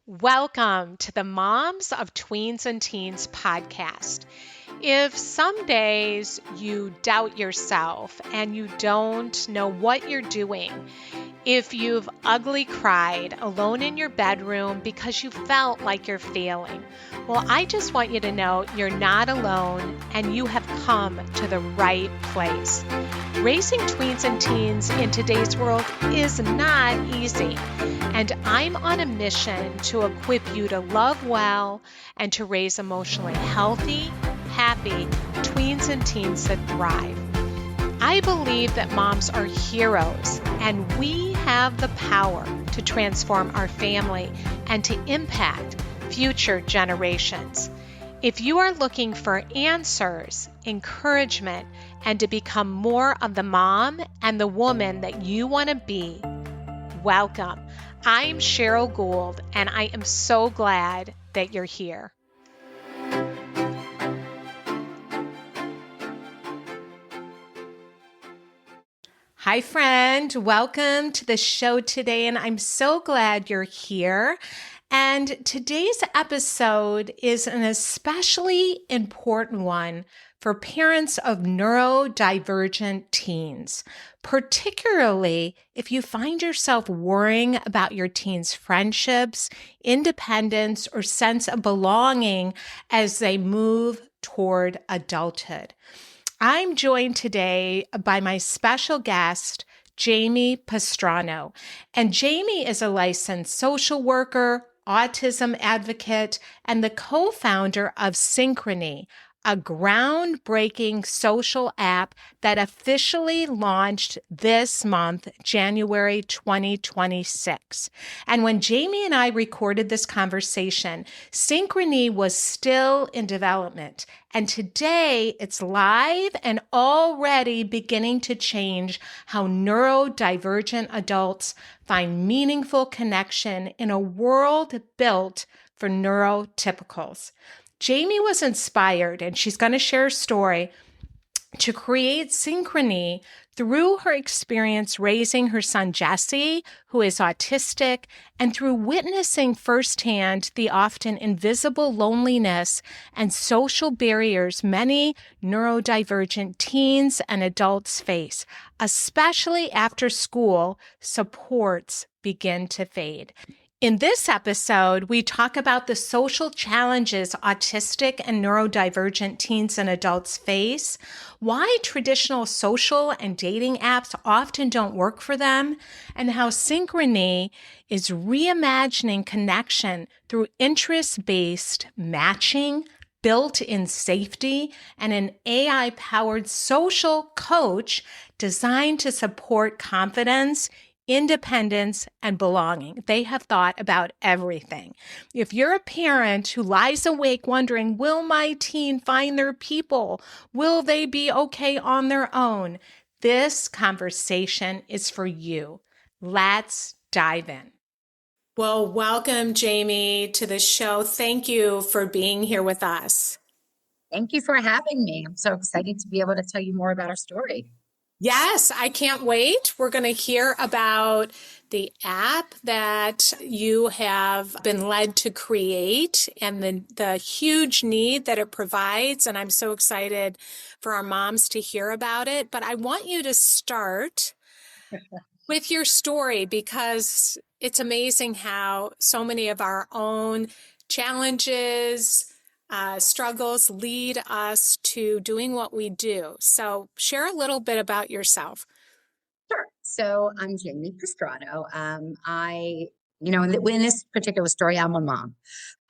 Welcome to the Moms of Tweens and Teens podcast. If some days you doubt yourself and you don't know what you're doing, if you've ugly cried alone in your bedroom because you felt like you're failing, well, I just want you to know you're not alone and you have come to the right place. Raising tweens and teens in today's world is not easy, and I'm on a mission to equip you to love well and to raise emotionally healthy, happy tweens and teens that thrive. I believe that moms are heroes, and we have the power to transform our family and to impact future generations. If you are looking for answers, encouragement, and to become more of the mom and the woman that you want to be, welcome. I'm Cheryl Gould, and I am so glad that you're here. Hi, friend. Welcome to the show today, and I'm so glad you're here. And today's episode is an especially important one for parents of neurodivergent teens, particularly if you find yourself worrying about your teens' friendships, independence, or sense of belonging as they move toward adulthood. I'm joined today by my special guest, Jamie Pastrano. And Jamie is a licensed social worker, autism advocate, and the co-founder of Synchrony, a groundbreaking social app that officially launched this month, January 2026. And when Jamie and I recorded this conversation, Synchrony was still in development. And today it's live and already beginning to change how neurodivergent adults find meaningful connection in a world built for neurotypicals. Jamie was inspired, and she's going to share a story, to create Synchrony through her experience raising her son Jesse, who is autistic, and through witnessing firsthand the often invisible loneliness and social barriers many neurodivergent teens and adults face, especially after school supports begin to fade. In this episode, we talk about the social challenges autistic and neurodivergent teens and adults face, why traditional social and dating apps often don't work for them, and how Synchrony is reimagining connection through interest-based matching, built-in safety, and an AI-powered social coach designed to support confidence, independence, and belonging. They have thought about everything. If you're a parent who lies awake wondering, will my teen find their people? Will they be okay on their own? This conversation is for you. Let's dive in. Well, welcome, Jamie, to the show. Thank you for being here with us. Thank you for having me. I'm so excited to be able to tell you more about our story. Yes, I can't wait. We're going to hear about the app that you have been led to create and the huge need that it provides. And I'm so excited for our moms to hear about it. But I want you to start with your story, because it's amazing how so many of our own challenges, struggles lead us to doing what we do. So share a little bit about yourself. Sure. So I'm Jamie Pastrano. In this particular story, I'm a mom.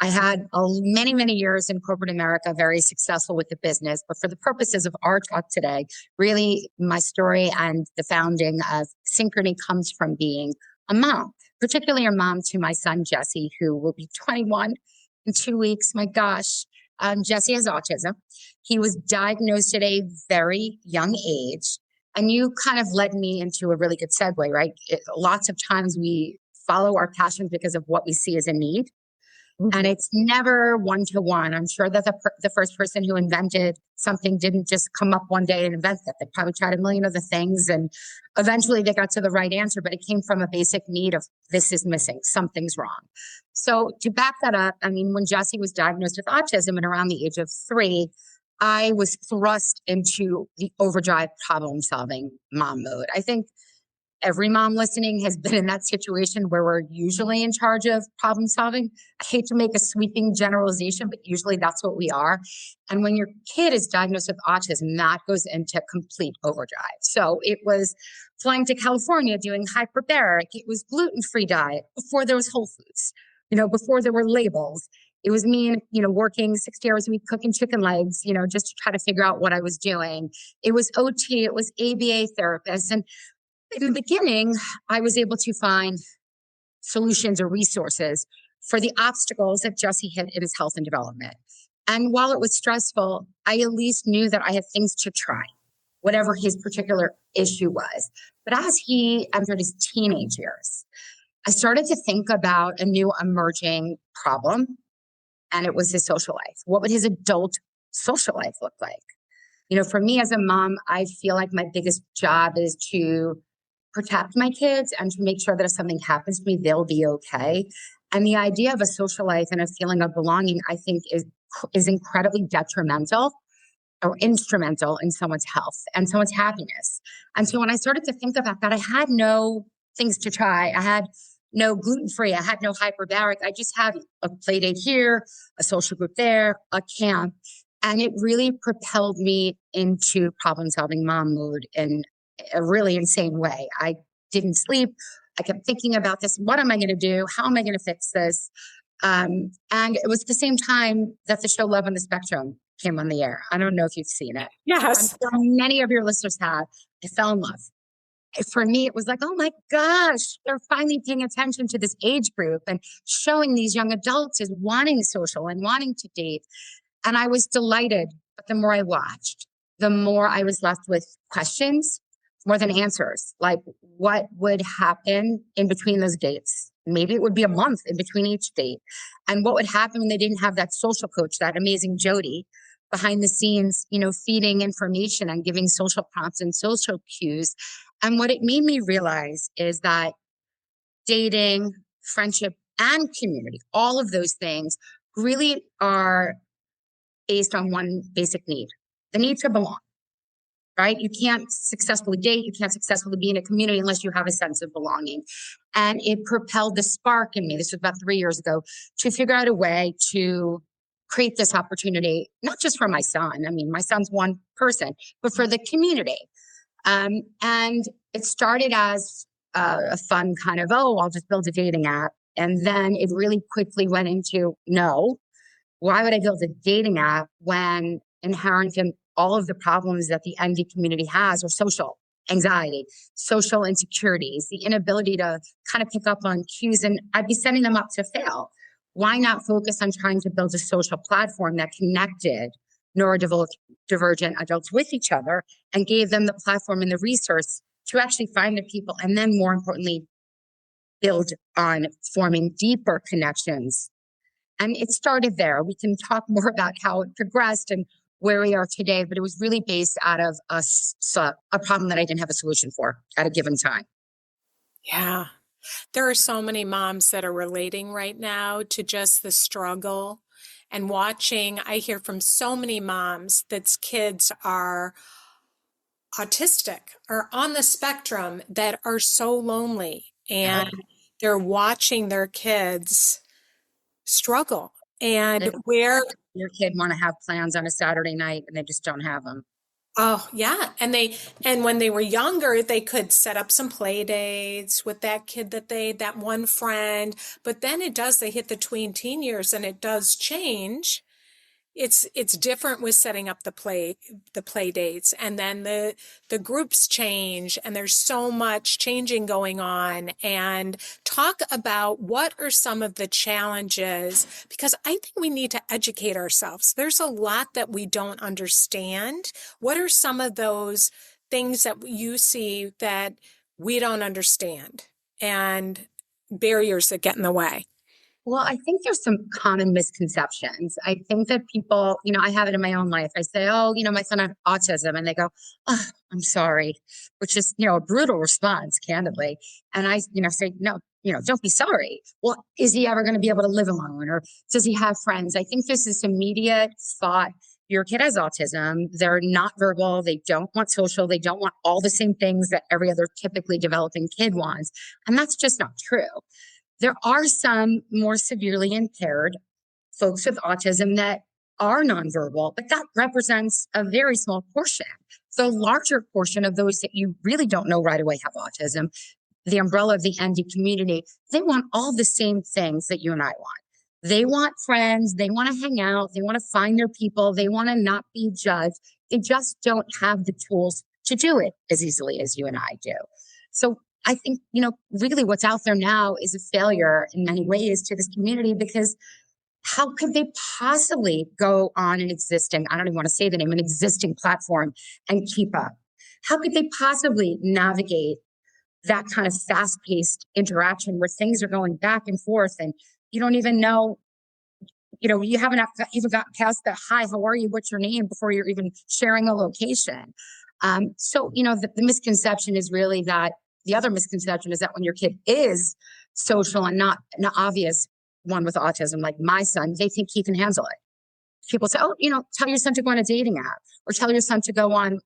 I had many, many years in corporate America, very successful with the business. But for the purposes of our talk today, really my story and the founding of Synchrony comes from being a mom, particularly a mom to my son, Jesse, who will be 21 in 2 weeks. My gosh. Jesse has autism. He was diagnosed at a very young age. And you kind of led me into a really good segue, right? Lots of times we follow our passions because of what we see as a need. And it's never one to one. I'm sure that the first person who invented something didn't just come up one day and invent it. They probably tried a million other things and eventually they got to the right answer, but it came from a basic need of this is missing, something's wrong. So to back that up, I mean, when Jesse was diagnosed with autism and around the age of 3, I was thrust into the overdrive problem solving mom mode. I think every mom listening has been in that situation where we're usually in charge of problem solving. I hate to make a sweeping generalization, but usually that's what we are. And when your kid is diagnosed with autism, that goes into complete overdrive. So it was flying to California, doing hyperbaric. It was gluten-free diet before there was Whole Foods, before there were labels. It was me, working 60 hours a week, cooking chicken legs, just to try to figure out what I was doing. It was OT, it was ABA therapists. And in the beginning, I was able to find solutions or resources for the obstacles that Jesse hit in his health and development. And while it was stressful, I at least knew that I had things to try, whatever his particular issue was. But as he entered his teenage years, I started to think about a new emerging problem, and it was his social life. What would his adult social life look like? For me as a mom, I feel like my biggest job is to protect my kids and to make sure that if something happens to me, they'll be okay. And the idea of a social life and a feeling of belonging, I think is incredibly detrimental or instrumental in someone's health and someone's happiness. And so when I started to think about that, I had no things to try. I had no gluten-free. I had no hyperbaric. I just had a play date here, a social group there, a camp. And it really propelled me into problem-solving mom mode in a really insane way. I didn't sleep. I kept thinking about this. What am I going to do? How am I going to fix this? And it was the same time that the show Love on the Spectrum came on the air. I don't know if you've seen it. Yes. I'm sure many of your listeners have. I fell in love. For me, it was like, oh my gosh, they're finally paying attention to this age group and showing these young adults as wanting social and wanting to date. And I was delighted. But the more I watched, the more I was left with questions more than answers. Like, what would happen in between those dates? Maybe it would be a month in between each date. And what would happen when they didn't have that social coach, that amazing Jody behind the scenes, feeding information and giving social prompts and social cues. And what it made me realize is that dating, friendship, and community, all of those things really are based on one basic need, the need to belong. Right? You can't successfully date. You can't successfully be in a community unless you have a sense of belonging. And it propelled the spark in me. This was about 3 years ago, to figure out a way to create this opportunity, not just for my son. I mean, my son's one person, but for the community. And it started as a fun kind of, I'll just build a dating app. And then it really quickly went into, no, why would I build a dating app when inherent in all of the problems that the ND community has are social anxiety, social insecurities, the inability to kind of pick up on cues, and I'd be setting them up to fail. Why not focus on trying to build a social platform that connected neurodivergent adults with each other and gave them the platform and the resource to actually find the people, and then more importantly, build on forming deeper connections. And it started there. We can talk more about how it progressed and where we are today, but it was really based out of a problem that I didn't have a solution for at a given time. Yeah. There are so many moms that are relating right now to just the struggle and watching. I hear from so many moms that kids are autistic or on the spectrum that are so lonely, and they're watching their kids struggle. And where your kid want to have plans on a Saturday night and they just don't have them. Oh, yeah. And when they were younger, they could set up some play dates with that kid that one friend. But then they hit the teen years and it does change. It's different with setting up the play dates, and then the groups change, and there's so much changing going on. And talk about what are some of the challenges, because I think we need to educate ourselves. There's a lot that we don't understand. What are some of those things that you see that we don't understand and barriers that get in the way? Well, I think there's some common misconceptions. I think that people, I have it in my own life. I say, oh, my son has autism. And they go, oh, I'm sorry, which is, a brutal response, candidly. And I, say, no, don't be sorry. Well, is he ever going to be able to live alone? Or does he have friends? I think there's this immediate thought. Your kid has autism. They're not verbal. They don't want social. They don't want all the same things that every other typically developing kid wants. And that's just not true. There are some more severely impaired folks with autism that are nonverbal, but that represents a very small portion. The larger portion of those that you really don't know right away have autism, the umbrella of the ND community, they want all the same things that you and I want. They want friends. They want to hang out. They want to find their people. They want to not be judged. They just don't have the tools to do it as easily as you and I do. So I think, really what's out there now is a failure in many ways to this community, because how could they possibly go on an existing, I don't even want to say the name, an existing platform and keep up? How could they possibly navigate that kind of fast-paced interaction where things are going back and forth and you don't even know, you haven't even got past the hi, how are you, what's your name before you're even sharing a location. So, the misconception is really that the other misconception is that when your kid is social and not an obvious one with autism, like my son, they think he can handle it. People say, oh, tell your son to go on a dating app or tell your son to go on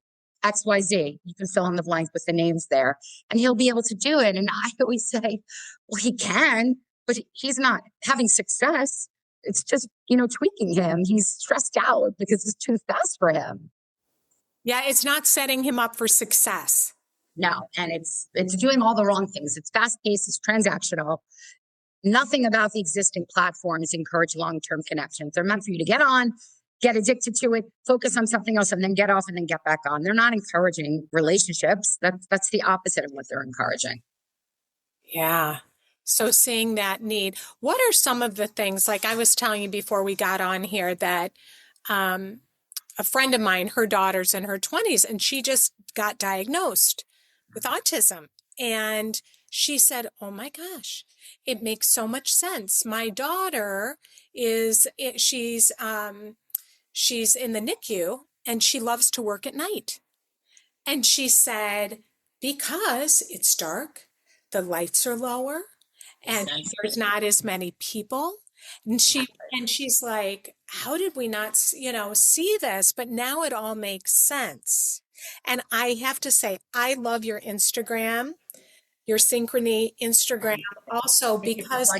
XYZ. You can fill in the blank with the names there and he'll be able to do it. And I always say, well, he can, but he's not having success. It's just, tweaking him. He's stressed out because it's too fast for him. Yeah, it's not setting him up for success. No, and it's doing all the wrong things. It's fast-paced, it's transactional. Nothing about the existing platforms encourage long-term connections. They're meant for you to get on, get addicted to it, focus on something else, and then get off and then get back on. They're not encouraging relationships. That's the opposite of what they're encouraging. Yeah. So seeing that need, what are some of the things, like I was telling you before we got on here, that a friend of mine, her daughter's in her 20s, and she just got diagnosed with autism. And she said, oh my gosh, it makes so much sense. My daughter she's in the NICU and she loves to work at night. And she said, because it's dark, the lights are lower, and there's not as many people. And she's like, how did we not, see this? But now it all makes sense. And I have to say, I love your Instagram, your Synchrony Instagram also, because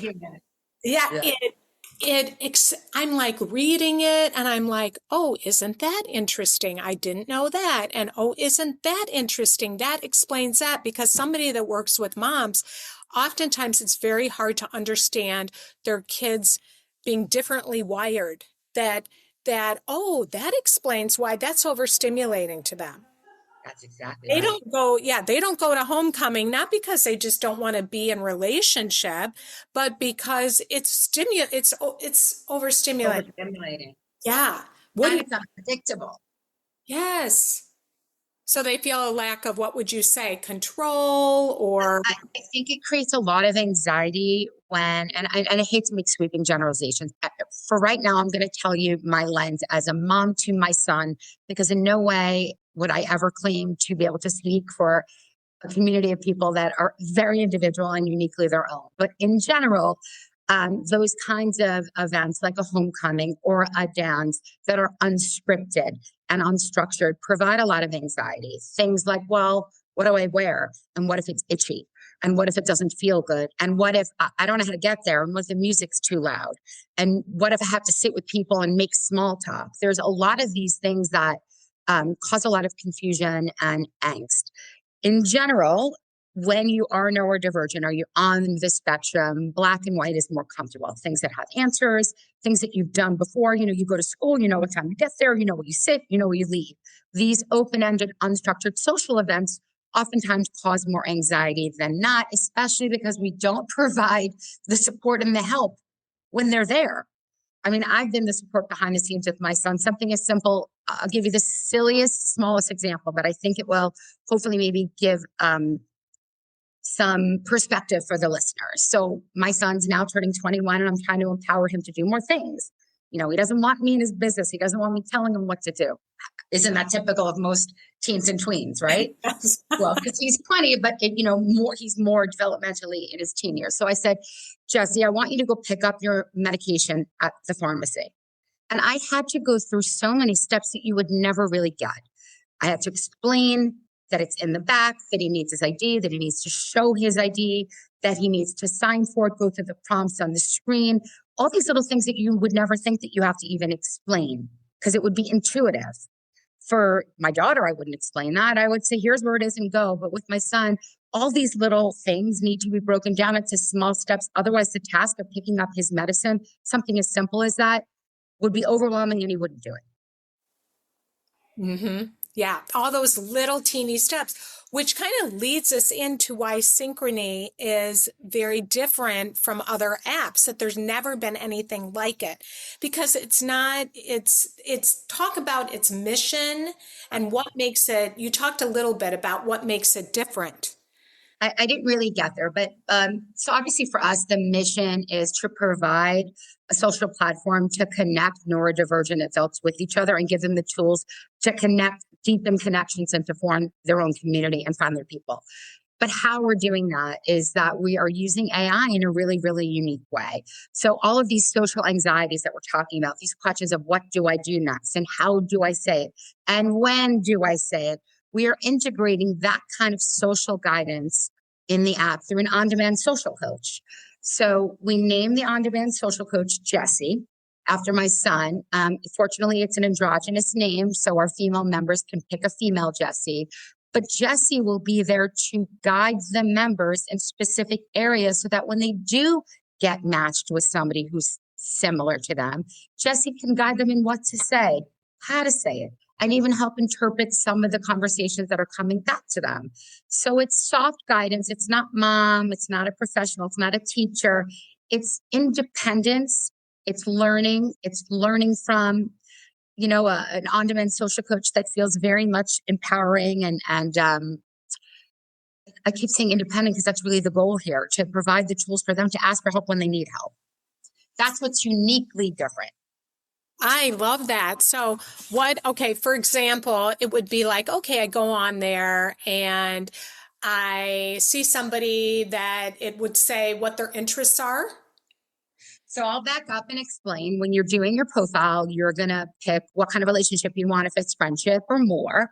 I'm like reading it and I'm like, oh, isn't that interesting? I didn't know that. And oh, isn't that interesting? That explains that, because somebody that works with moms, oftentimes it's very hard to understand their kids being differently wired, that explains why that's overstimulating to them. That's exactly They right. they don't go to homecoming, not because they just don't want to be in relationship, but because it's overstimulating. Overstimulating. Yeah. And it's unpredictable. Yes. So they feel a lack of, what would you say, control, or? I think it creates a lot of anxiety and I hate to make sweeping generalizations. For right now, I'm going to tell you my lens as a mom to my son, because in no way would I ever claim to be able to speak for a community of people that are very individual and uniquely their own. But in general, those kinds of events like a homecoming or a dance that are unscripted and unstructured provide a lot of anxiety. Things like, well, what do I wear? And what if it's itchy? And what if it doesn't feel good? And what if I don't know how to get there? And what if the music's too loud? And what if I have to sit with people and make small talk? There's a lot of these things that cause a lot of confusion and angst. In general, when you are neurodivergent or you're on the spectrum, black and white is more comfortable. Things that have answers, things that you've done before. You go to school, you know what time you get there, you know where you sit, you know where you leave. These open-ended, unstructured social events oftentimes cause more anxiety than not, especially because we don't provide the support and the help when they're there. I mean, I've been the support behind the scenes with my son. Something as simple, I'll give you the silliest, smallest example, but I think it will hopefully maybe give some perspective for the listeners. So my son's now turning 21 and I'm trying to empower him to do more things. He doesn't want me in his business. He doesn't want me telling him what to do. Isn't that typical of most teens and tweens, right? Yes. Well, because he's 20, but he's more developmentally in his teen years. So I said, Jesse, I want you to go pick up your medication at the pharmacy. And I had to go through so many steps that you would never really get. I had to explain that it's in the back, that he needs his ID, that he needs to show his ID, that he needs to sign for it, go through the prompts on the screen, all these little things that you would never think that you have to even explain because it would be intuitive. For my daughter, I wouldn't explain that. I would say, here's where it is and go. But with my son, all these little things need to be broken down into small steps. Otherwise, the task of picking up his medicine, something as simple as that, would be overwhelming and he wouldn't do it. Mm-hmm. Yeah, all those little teeny steps, which kind of leads us into why Synchrony is very different from other apps, that there's never been anything like it. Because it's talk about its mission and what makes it, you talked a little bit about what makes it different. I didn't really get there, but so obviously for us, the mission is to provide a social platform to connect neurodivergent adults with each other and give them the tools to deepen connections and to form their own community and find their people. But how we're doing that is that we are using AI in a really, really unique way. So all of these social anxieties that we're talking about, these questions of what do I do next and how do I say it and when do I say it, we are integrating that kind of social guidance in the app through an on-demand social coach. So we named the on-demand social coach Jessie after my son. Fortunately, it's an androgynous name, so our female members can pick a female Jessie. But Jessie will be there to guide the members in specific areas so that when they do get matched with somebody who's similar to them, Jessie can guide them in what to say, how to say it, and even help interpret some of the conversations that are coming back to them. So it's soft guidance. It's not mom. It's not a professional. It's not a teacher. It's independence. It's learning. It's learning from, an on-demand social coach that feels very much empowering. And I keep saying independent because that's really the goal here, to provide the tools for them to ask for help when they need help. That's what's uniquely different. I love that. So for example, it would be like, okay, I go on there and I see somebody that it would say what their interests are. So I'll back up and explain. When you're doing your profile, you're going to pick what kind of relationship you want, if it's friendship or more.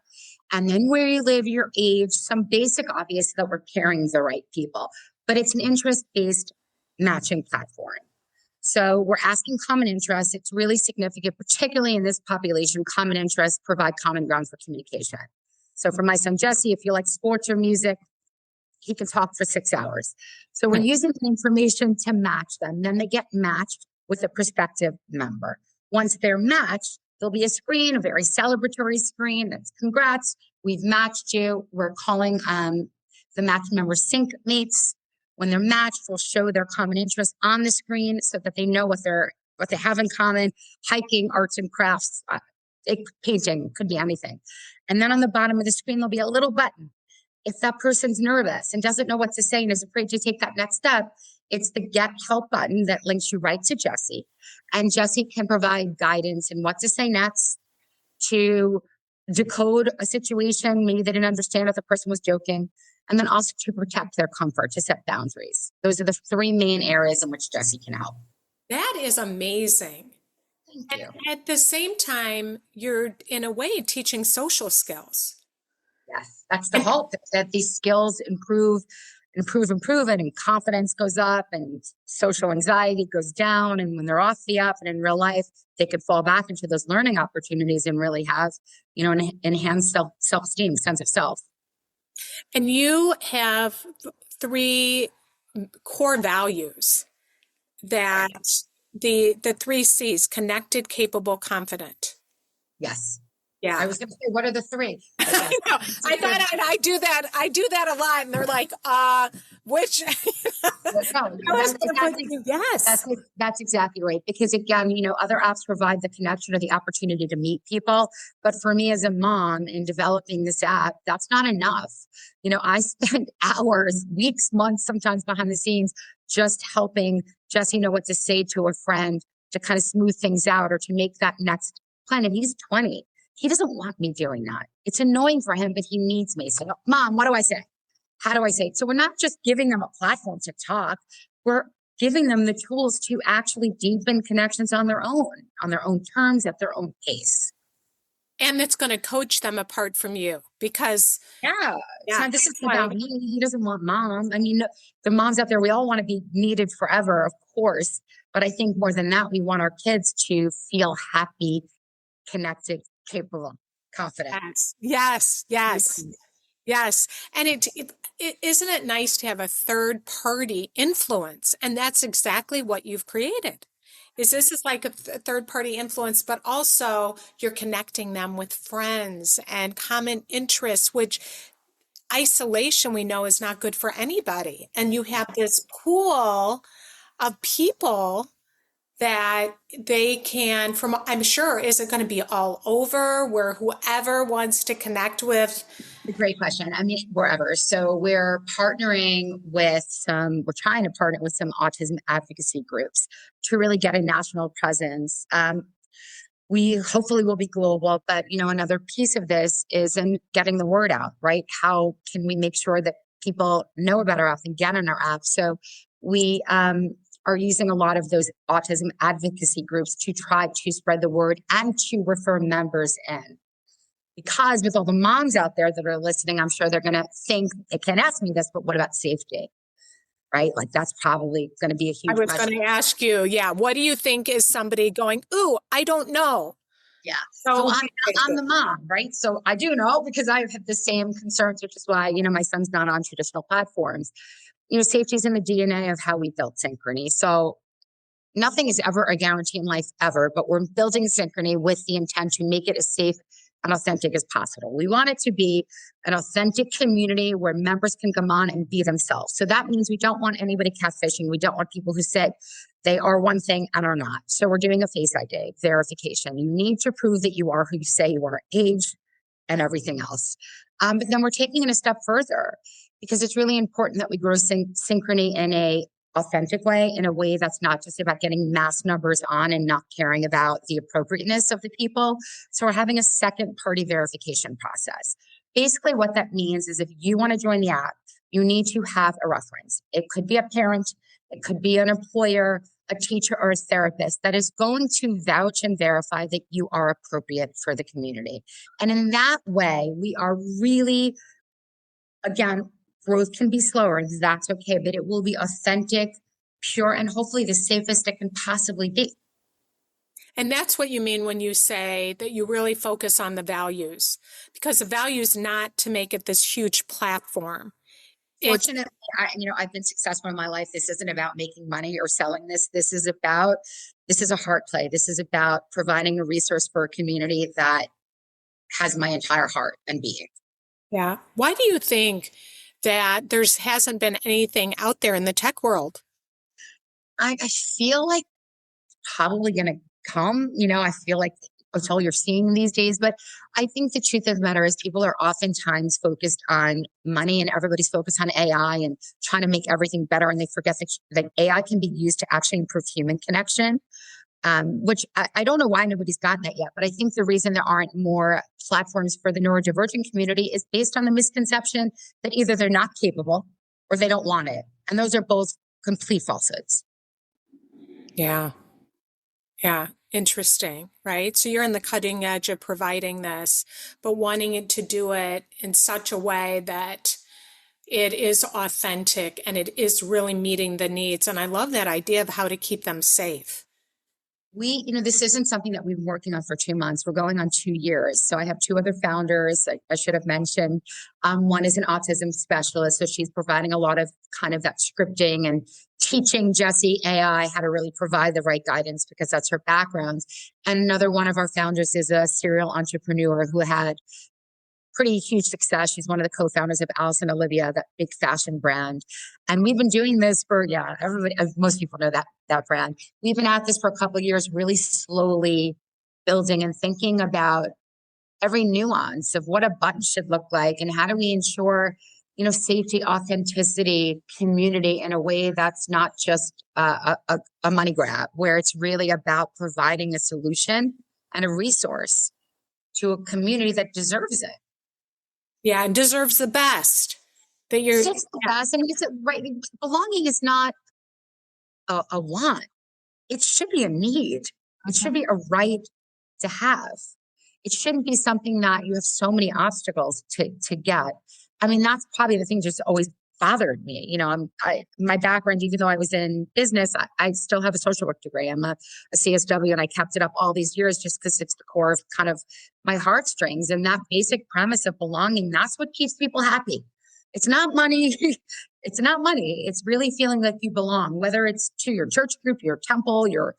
And then where you live, your age, some basic obvious that we're pairing the right people. But it's an interest-based matching platform. So we're asking common interests. It's really significant, particularly in this population. Common interests provide common ground for communication. So for my son, Jesse, if you like sports or music, he can talk for 6 hours. So we're using the information to match them. Then they get matched with a prospective member. Once they're matched, there'll be a screen, a very celebratory screen. That's congrats. We've matched you. We're calling the matched members sync mates. When they're matched, we'll show their common interests on the screen so that they know what they have in common. Hiking, arts and crafts, painting, could be anything. And then on the bottom of the screen, there'll be a little button. If that person's nervous and doesn't know what to say and is afraid to take that next step, it's the Get Help button that links you right to Jessie. And Jessie can provide guidance in what to say next, to decode a situation maybe they didn't understand if the person was joking, and then also to protect their comfort, to set boundaries. Those are the 3 main areas in which Jessie can help. That is amazing. Thank you. And at the same time, you're in a way teaching social skills. Yes, that's the hope, that these skills improve, and confidence goes up and social anxiety goes down. And when they're off the app and in real life, they could fall back into those learning opportunities and really have, an enhanced self-esteem, sense of self. And you have 3 core values that the 3 C's: connected, capable, confident. Yes. Yeah. I was going to say, what are the 3? I know. I thought I do that a lot. And they're like, which No, yes. that's exactly right. Because again, other apps provide the connection or the opportunity to meet people. But for me as a mom in developing this app, that's not enough. I spend hours, weeks, months, sometimes behind the scenes, just helping Jesse know what to say to a friend to kind of smooth things out or to make that next plan. And he's 20. He doesn't want me doing that. It's annoying for him, but he needs me. So, Mom, what do I say? How do I say it? So we're not just giving them a platform to talk. We're giving them the tools to actually deepen connections on their own terms, at their own pace. And it's going to coach them apart from you because this is about me. He doesn't want Mom. I mean, the moms out there, we all want to be needed forever, of course. But I think more than that, we want our kids to feel happy, connected, capable, confident. Yes. And it isn't it nice to have a third party influence? And that's exactly what you've created. This is like a third party influence, but also you're connecting them with friends and common interests, which isolation we know is not good for anybody. And you have this pool of people that they can, I'm sure, is it going to be all over where whoever wants to connect with? Great question. I mean, wherever. So we're trying to partner with some autism advocacy groups to really get a national presence. We hopefully will be global, but another piece of this is in getting the word out, right? How can we make sure that people know about our app and get on our app? So we are using a lot of those autism advocacy groups to try to spread the word and to refer members in. Because with all the moms out there that are listening, I'm sure they're going to think, they can't ask me this, but what about safety? Right? Like that's probably going to be a huge question. I was going to ask you, what do you think is somebody going, ooh, I don't know? Yeah. So I'm the mom, right? So I do know because I have the same concerns, which is why, my son's not on traditional platforms. Safety is in the DNA of how we built Synchrony. So nothing is ever a guarantee in life ever, but we're building Synchrony with the intent to make it as safe and authentic as possible. We want it to be an authentic community where members can come on and be themselves. So that means we don't want anybody catfishing. We don't want people who say they are one thing and are not. So we're doing a Face ID verification. You need to prove that you are who you say you are, age and everything else. But then we're taking it a step further because it's really important that we grow Synchrony in a authentic way, in a way that's not just about getting mass numbers on and not caring about the appropriateness of the people. So we're having a second party verification process. Basically what that means is if you want to join the app, you need to have a reference. It could be a parent, it could be an employer, a teacher, or a therapist that is going to vouch and verify that you are appropriate for the community. And in that way, we are really, again, growth can be slower, that's okay, but it will be authentic, pure, and hopefully the safest it can possibly be. And that's what you mean when you say that you really focus on the values, because the value is not to make it this huge platform. Fortunately, I've been successful in my life. This isn't about making money or selling this. This is a heart play. This is about providing a resource for a community that has my entire heart and being. Yeah. Why do you think that there hasn't been anything out there in the tech world? I feel like probably going to come, I feel like that's all you're seeing these days. But I think the truth of the matter is people are oftentimes focused on money and everybody's focused on AI and trying to make everything better. And they forget that AI can be used to actually improve human connection. Which I don't know why nobody's gotten that yet, but I think the reason there aren't more platforms for the neurodivergent community is based on the misconception that either they're not capable or they don't want it. And those are both complete falsehoods. Yeah. Interesting, right? So you're on the cutting edge of providing this, but wanting it to do it in such a way that it is authentic and it is really meeting the needs. And I love that idea of how to keep them safe. This isn't something that we've been working on for 2 months. We're going on 2 years. So I have 2 other founders I should have mentioned. One is an autism specialist. So she's providing a lot of kind of that scripting and teaching Jessie AI how to really provide the right guidance because that's her background. And another one of our founders is a serial entrepreneur who had pretty huge success. She's one of the co-founders of Alice and Olivia, that big fashion brand. And we've been doing this for, yeah, everybody, most people know that brand. We've been at this for a couple of years, really slowly building and thinking about every nuance of what a button should look like and how do we ensure, safety, authenticity, community in a way that's not just a money grab, where it's really about providing a solution and a resource to a community that deserves it. Yeah, and deserves the best. That you're It's the best. And it's right. Belonging is not a want. It should be a need. It should be a right to have. It shouldn't be something that you have so many obstacles to get. I mean, that's probably the thing just always bothered me. My background, even though I was in business, I still have a social work degree. I'm a CSW, and I kept it up all these years just because it's the core of kind of my heartstrings. And that basic premise of belonging, that's what keeps people happy. It's not money. It's not money. It's really feeling like you belong, whether it's to your church group, your temple, your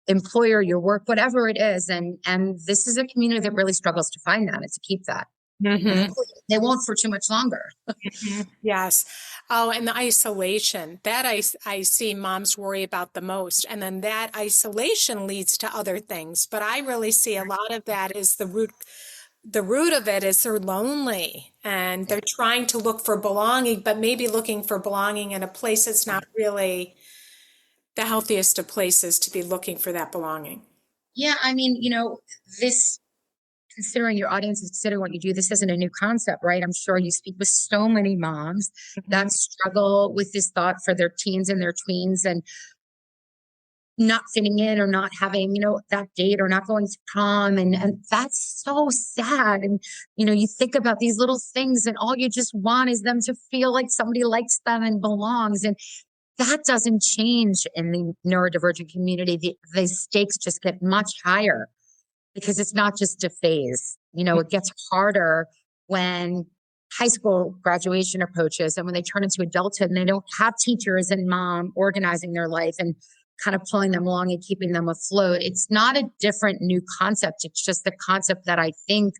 employer, your work, whatever it is. And this is a community that really struggles to find that and to keep that. Mm-hmm. They won't for too much longer. Mm-hmm. Yes. Oh, and the isolation that I see moms worry about the most. And then that isolation leads to other things. But I really see a lot of that is the root of it is they're lonely and they're trying to look for belonging, but maybe looking for belonging in a place that's not really the healthiest of places to be looking for that belonging. Yeah. I mean, this, considering your audience is considering what you do, this isn't a new concept, right? I'm sure you speak with so many moms that struggle with this thought for their teens and their tweens and not fitting in or not having, that date or not going to prom. And that's so sad. And, you think about these little things and all you just want is them to feel like somebody likes them and belongs. And that doesn't change in the neurodivergent community. The stakes just get much higher because it's not just a phase. It gets harder when high school graduation approaches and when they turn into adulthood and they don't have teachers and mom organizing their life and kind of pulling them along and keeping them afloat. It's not a different new concept. It's just the concept that I think,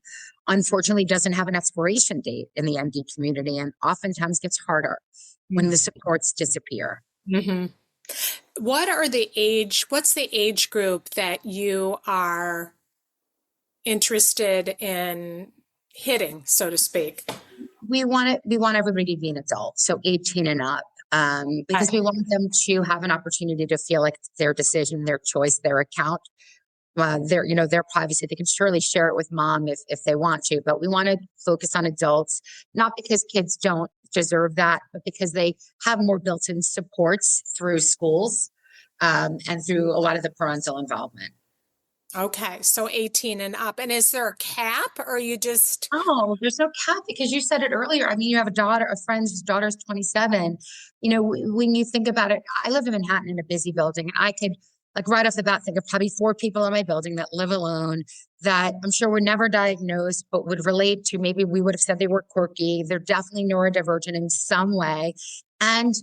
unfortunately, doesn't have an expiration date in the MD community and oftentimes gets harder when the supports disappear. Mm-hmm. What's the age group that you are interested in hitting, so to speak? We want everybody to be an adult, so 18 and up, because we want them to have an opportunity to feel like it's their decision, their choice, their account, their privacy. They can surely share it with mom if they want to, but we want to focus on adults, not because kids don't deserve that, but because they have more built-in supports through schools and through a lot of the parental involvement. Okay, so 18 and up. And is there a cap or you just... Oh, there's no cap because you said it earlier. I mean, you have a friend whose daughter's 27. When you think about it, I live in Manhattan in a busy building. And I could, like right off the bat, think of probably 4 people in my building that live alone that I'm sure were never diagnosed, but would relate to, maybe we would have said they were quirky. They're definitely neurodivergent in some way. And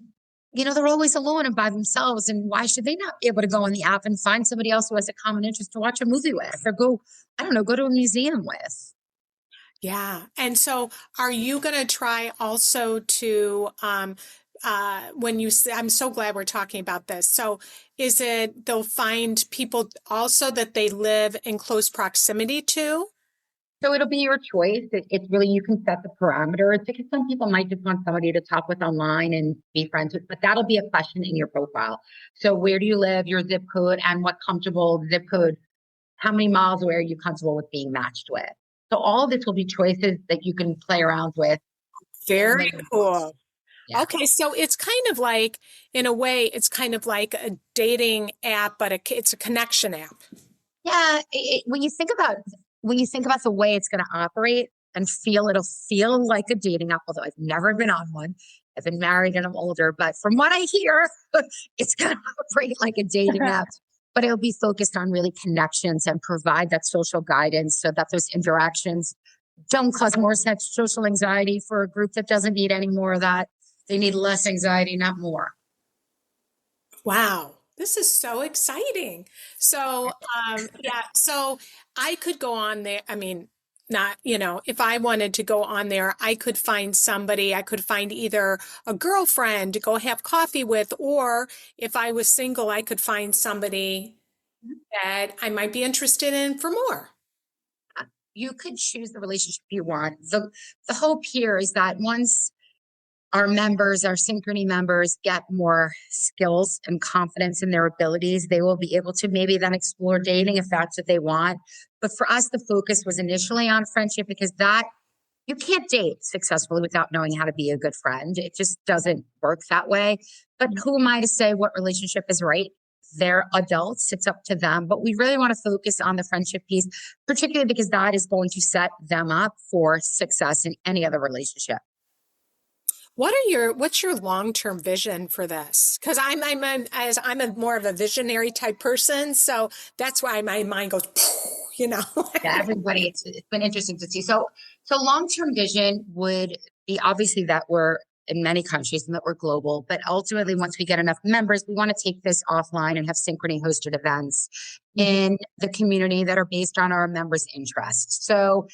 they're always alone and by themselves. And why should they not be able to go on the app and find somebody else who has a common interest to watch a movie with or go to a museum with? Yeah. And so are you going to try also to, I'm so glad we're talking about this. So is it, they'll find people also that they live in close proximity to? So it'll be your choice. It's really, you can set the parameters because some people might just want somebody to talk with online and be friends with, but that'll be a question in your profile. So where do you live, your zip code, and what comfortable zip code, how many miles away are you comfortable with being matched with? So all of this will be choices that you can play around with. Very cool. Yeah. Okay. So it's kind of like, in a way, it's kind of like a dating app, but it's a connection app. Yeah. When you think about the way it's going to operate and it'll feel like a dating app, although I've never been on one. I've been married and I'm older, but from what I hear, it's going to operate like a dating app, but it'll be focused on really connections and provide that social guidance so that those interactions don't cause more social anxiety for a group that doesn't need any more of that. They need less anxiety, not more. Wow. This is so exciting. So, so I could go on there. I mean, Not, if I wanted to go on there, I could find somebody, I could find either a girlfriend to go have coffee with, or if I was single, I could find somebody that I might be interested in for more. You could choose the relationship you want. The hope here is that once our members, our Synchrony members, get more skills and confidence in their abilities, they will be able to maybe then explore dating if that's what they want. But for us, the focus was initially on friendship, because that you can't date successfully without knowing how to be a good friend. It just doesn't work that way. But who am I to say what relationship is right? They're adults. It's up to them. But we really want to focus on the friendship piece, particularly because that is going to set them up for success in any other relationship. What's your long-term vision for this? Because I'm a more of a visionary type person, so that's why my mind goes, Yeah, everybody, it's been interesting to see. So long-term vision would be obviously that we're in many countries and that we're global, but ultimately, once we get enough members, we want to take this offline and have Synchrony hosted events in the community that are based on our members' interests. So,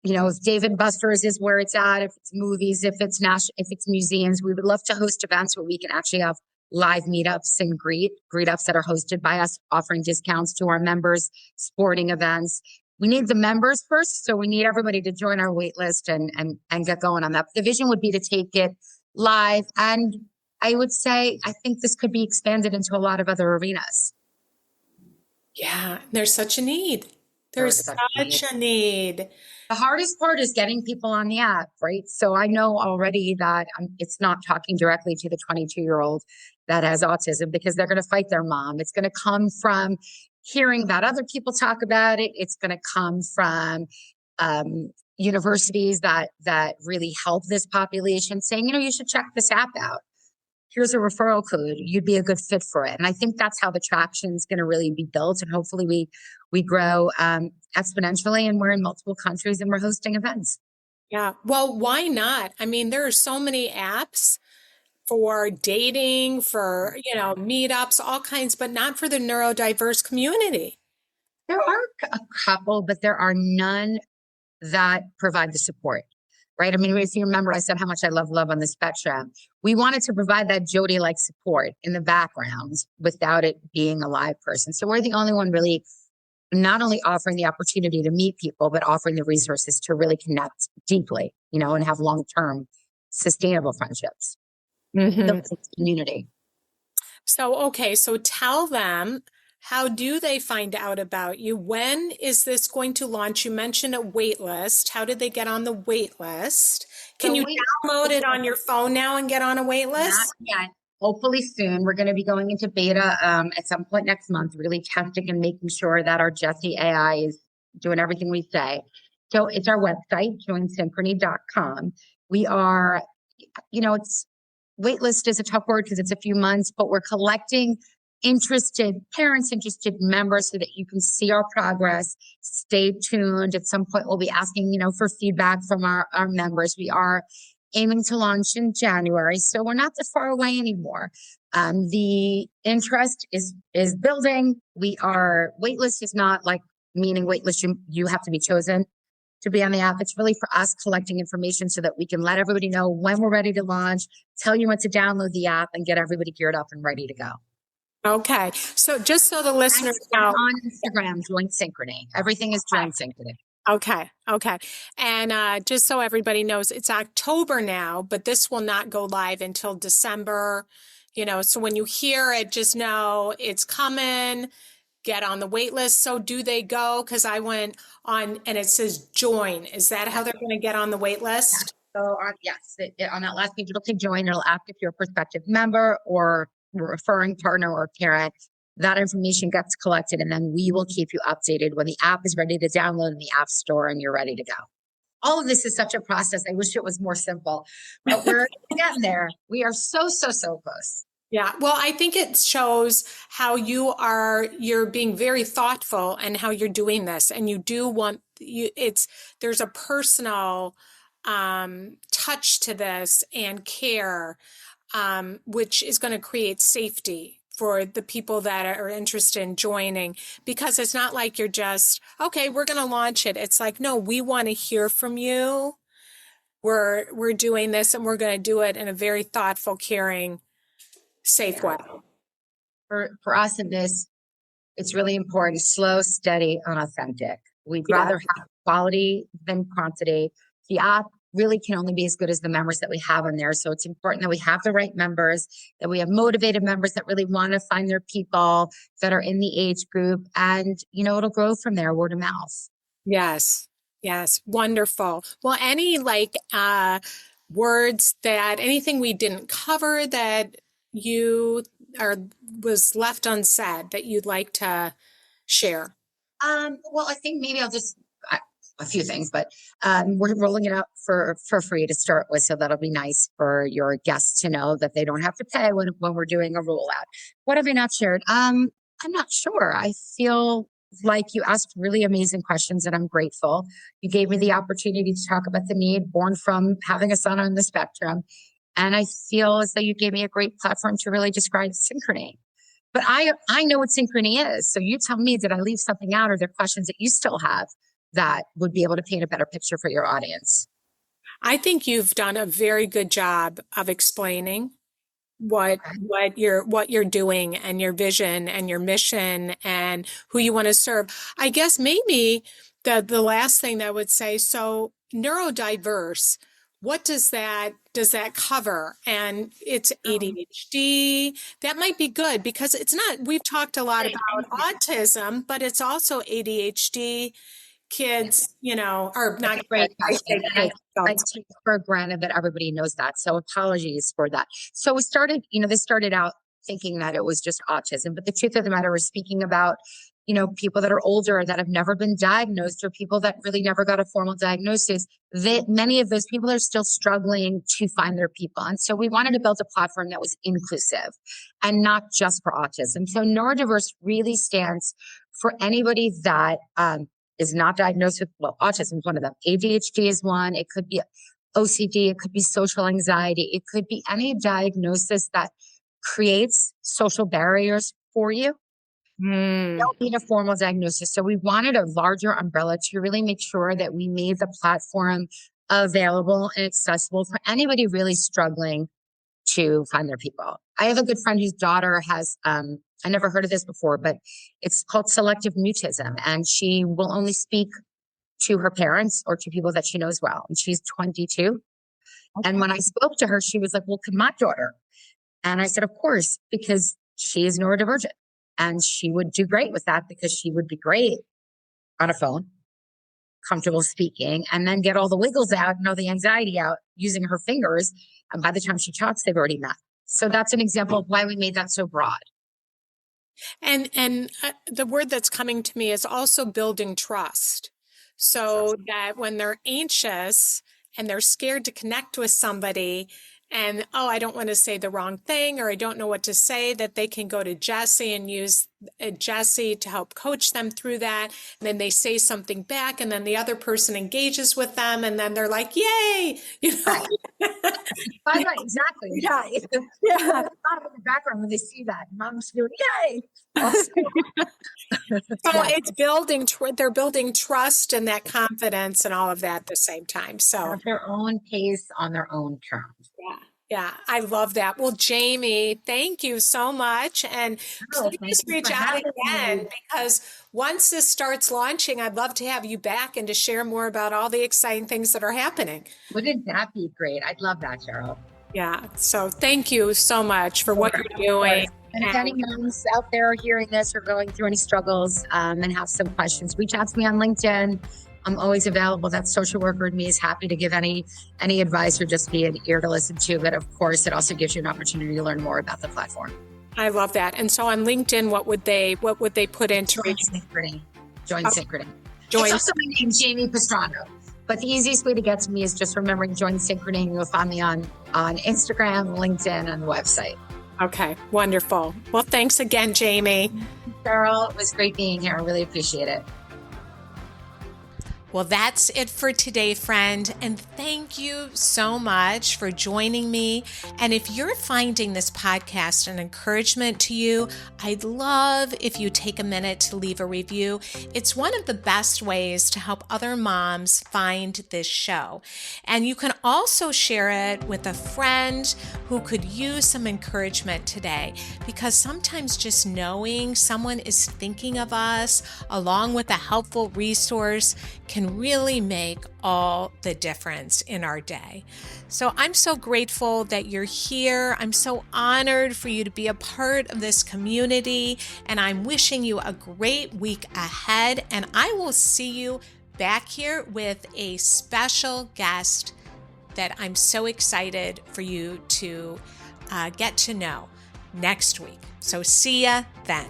if Dave and Buster's is where it's at, if it's movies, if it's museums, we would love to host events where we can actually have live meetups and greet-ups that are hosted by us, offering discounts to our members, sporting events. We need the members first, so we need everybody to join our wait list and get going on that. The vision would be to take it live, and I would say I think this could be expanded into a lot of other arenas. Yeah, there's such a need. There's such a need. The hardest part is getting people on the app, right? So I know already that it's not talking directly to the 22-year-old that has autism, because they're going to fight their mom. It's going to come from hearing about other people talk about it. It's going to come from universities that really help this population, saying, you should check this app out. Here's a referral code. You'd be a good fit for it. And I think that's how the traction is going to really be built. And hopefully we grow exponentially, and we're in multiple countries and we're hosting events. Yeah. Well, why not? I mean, there are so many apps for dating, for, meetups, all kinds, but not for the neurodiverse community. There are a couple, but there are none that provide the support. Right. I mean, if you remember, I said how much I love on the spectrum. We wanted to provide that Jody-like support in the background without it being a live person. So we're the only one really not only offering the opportunity to meet people, but offering the resources to really connect deeply, and have long-term sustainable friendships. Mm-hmm. Community. So tell them, how do they find out about you? When is this going to launch? You mentioned a wait list. How did they get on the wait list? Can you download it on your phone now and get on a wait list? Not yet. Hopefully soon. We're going to be going into beta at some point next month, really testing and making sure that our Jessie AI is doing everything we say. So it's our website, joinsynchrony.com. We are, waitlist is a tough word because it's a few months, but we're collecting parents, interested members, so that you can see our progress. Stay tuned. At some point, we'll be asking, for feedback from our members. We are aiming to launch in January, so we're not that far away anymore. The interest is building. Waitlist is not like meaning waitlist. You have to be chosen to be on the app. It's really for us collecting information so that we can let everybody know when we're ready to launch, tell you when to download the app, and get everybody geared up and ready to go. Okay. So just so the listeners know, on Instagram, Join Synchrony. Everything is Join Synchrony. Okay. And just so everybody knows, it's October now, but this will not go live until December. So when you hear it, just know it's coming. Get on the wait list. So do they go? Because I went on and it says join. Is that how they're going to get on the wait list? So yes, on that last page, it'll say join. It'll ask if you're a prospective member or referring partner or parent. That information gets collected, and then we will keep you updated when the app is ready to download in the App Store and you're ready to go. All of this is such a process. I wish it was more simple, but we're getting there. We are so close. Yeah. Well, I think it shows how you're being very thoughtful and how you're doing this, and you do want there's a personal touch to this and care, which is going to create safety for the people that are interested in joining, because it's not like you're just, okay, we're going to launch it. It's like, no, we want to hear from you. We're doing this, and we're going to do it in a very thoughtful, caring, safe way. For us in this, it's really important, slow, steady, and authentic. We'd rather have quality than quantity. The app really can only be as good as the members that we have on there. So it's important that we have the right members, that we have motivated members that really want to find their people, that are in the age group. And, it'll grow from there, word of mouth. Yes. Yes. Wonderful. Well, any words anything we didn't cover that was left unsaid that you'd like to share? Well, I think maybe I'll just a few things, but we're rolling it out for free to start with, so that'll be nice for your guests to know that they don't have to pay when we're doing a rollout. What have I not shared? I'm not sure. I feel like you asked really amazing questions, and I'm grateful. You gave me the opportunity to talk about the need born from having a son on the spectrum, and I feel as though you gave me a great platform to really describe Synchrony. But I know what Synchrony is. So you tell me, did I leave something out? Or are there questions that you still have that would be able to paint a better picture for your audience? I think you've done a very good job of explaining what you're doing, and your vision and your mission and who you want to serve. I guess maybe the last thing that I would say, so neurodiverse, what does that cover? And it's ADHD. That might be good, because it's not, we've talked a lot about autism, but it's also ADHD. Kids, are not great. I take for granted that everybody knows that. So apologies for that. So we started, this started out thinking that it was just autism, but the truth of the matter is speaking about, people that are older that have never been diagnosed, or people that really never got a formal diagnosis, that many of those people are still struggling to find their people. And so we wanted to build a platform that was inclusive and not just for autism. So neurodiverse really stands for anybody that, is not diagnosed with, autism is one of them. ADHD is one. It could be OCD. It could be social anxiety. It could be any diagnosis that creates social barriers for you. You don't need a formal diagnosis. So we wanted a larger umbrella to really make sure that we made the platform available and accessible for anybody really struggling to find their people. I have a good friend whose daughter has, I never heard of this before, but it's called selective mutism. And she will only speak to her parents or to people that she knows well. And she's 22. Okay. And when I spoke to her, she was like, well, could my daughter? And I said, of course, because she is neurodivergent. And she would do great with that, because she would be great on a phone, comfortable speaking, and then get all the wiggles out and all the anxiety out using her fingers. And by the time she talks, they've already met. So that's an example of why we made that so broad. And the word that's coming to me is also building trust. So that when they're anxious and they're scared to connect with somebody, and, I don't want to say the wrong thing, or I don't know what to say, that they can go to Jessie and use Jessie to help coach them through that. And then they say something back, and then the other person engages with them, and then they're like, yay! Right. Right, exactly. Yeah. Yeah. In the background when they see that, mom's doing, yay! So it's they're building trust and that confidence and all of that at the same time. So at their own pace, on their own terms. Yeah, I love that. Well, Jamie, thank you so much. And please reach out again, because once this starts launching, I'd love to have you back and to share more about all the exciting things that are happening. Wouldn't that be great? I'd love that, Cheryl. Yeah. So thank you so much for what you're doing. And if any moms out there hearing this or going through any struggles and have some questions, reach out to me on LinkedIn. I'm always available. That social worker in me is happy to give any advice or just be an ear to listen to. But of course, it also gives you an opportunity to learn more about the platform. I love that. And so on LinkedIn, what would they put into Synchrony? Join Synchrony. Join. It's also my name, Jamie Pastrano. But the easiest way to get to me is just remembering Join Synchrony, and you'll find me on Instagram, LinkedIn, and the website. Okay, wonderful. Well, thanks again, Jamie. Cheryl, it was great being here. I really appreciate it. Well, that's it for today, friend. And thank you so much for joining me. And if you're finding this podcast an encouragement to you, I'd love if you take a minute to leave a review. It's one of the best ways to help other moms find this show. And you can also share it with a friend who could use some encouragement today, because sometimes just knowing someone is thinking of us along with a helpful resource can really make all the difference in our day. So I'm so grateful that you're here. I'm so honored for you to be a part of this community, and I'm wishing you a great week ahead. And I will see you back here with a special guest that I'm so excited for you to get to know next week. So see ya then.